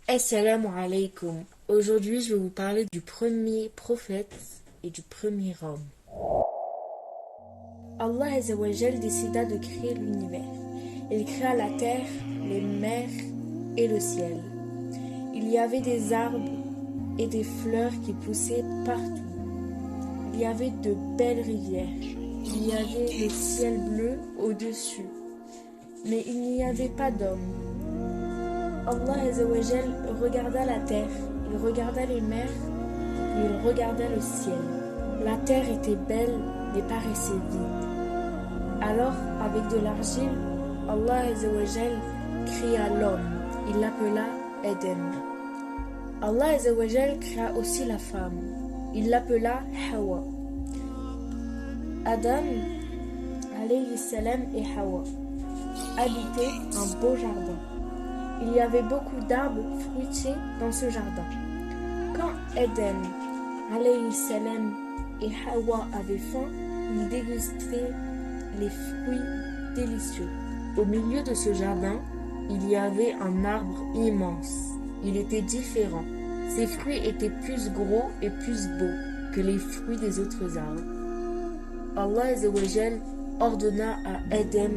Assalamu alaikum. Aujourd'hui, je vais vous parler du premier prophète et du premier homme. Allah Azza wa Jal décida de créer l'univers. Il créa la terre, les mers et le ciel. Il y avait des arbres et des fleurs qui poussaient partout. Il y avait de belles rivières. Il y avait le ciel bleu au-dessus. Mais il n'y avait pas d'homme. Allah Azza wa Jal regarda la terre, il regarda les mers, puis il regarda le ciel. La terre était belle, mais paraissait vide. Alors, avec de l'argile, Allah Azza wa Jal créa l'homme. Il l'appela Adam. Allah Azza wa Jal créa aussi la femme. Il l'appela Hawa. Adam, alayhi salam, et Hawa habitaient un beau jardin. Il y avait beaucoup d'arbres fruitiers dans ce jardin. Quand Adam, alayhi salam, et Hawa avaient faim, ils dégustaient les fruits délicieux. Au milieu de ce jardin, il y avait un arbre immense. Il était différent. Ses fruits étaient plus gros et plus beaux que les fruits des autres arbres. Allah Azza wa Jal ordonna à Adam,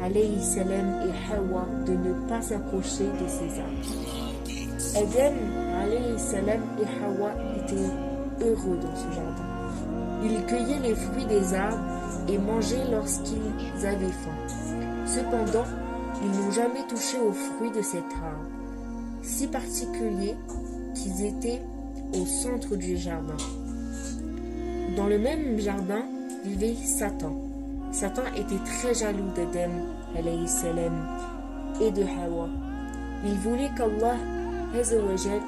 alayhi salam, et Hawa de ne pas s'approcher de ces arbres. Adam, alayhi salam, et Hawa étaient heureux dans ce jardin. Ils cueillaient les fruits des arbres et mangeaient lorsqu'ils avaient faim. Cependant, ils n'ont jamais touché aux fruits de cet arbre, si particulier qu'ils étaient au centre du jardin. Dans le même jardin vivait Satan. Satan était très jaloux d'Adam, alayhi salam, et de Hawa. Il voulait qu'Allah Azza wa Jal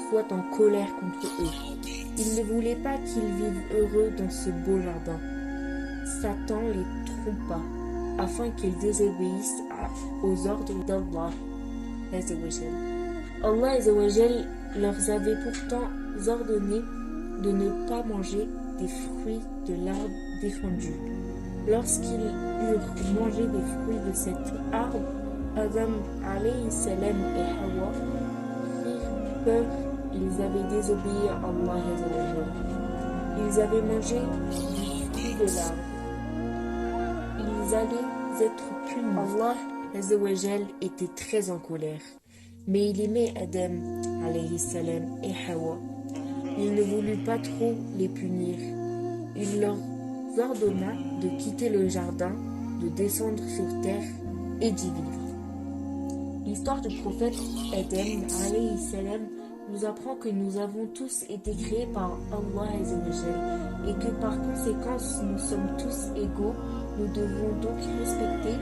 soit en colère contre eux. Il ne voulait pas qu'ils vivent heureux dans ce beau jardin. Satan les trompa afin qu'ils désobéissent aux ordres d'Allah Azza wa Jal. Allah Azza wa Jal leur avait pourtant ordonné de ne pas manger des fruits de l'arbre défendu. Lorsqu'ils eurent mangé des fruits de cet arbre, Adam, alayhi salam, et Hawa firent peur. Ils avaient désobéi à Allah Azza wa Jal. Ils avaient mangé du fruit de l'arbre. Ils allaient être punis. Allah Azza wa Jal était très en colère. Mais il aimait Adam, alayhi salam, et Hawa. Il ne voulut pas trop les punir. Il leur ordonna de quitter le jardin, de descendre sur terre et d'y vivre. L'histoire du prophète Adam, alayhi salam, nous apprend que nous avons tous été créés par Allah Azza wa Jal et que par conséquence nous sommes tous égaux. Nous devons donc respecter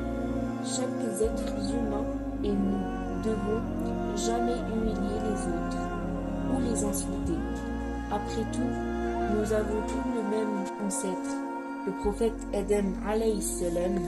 chaque être humain et nous devons jamais humilier les autres ou les insulter. Après tout, nous avons tous le même ancêtre, le prophète Adam alayhi salam.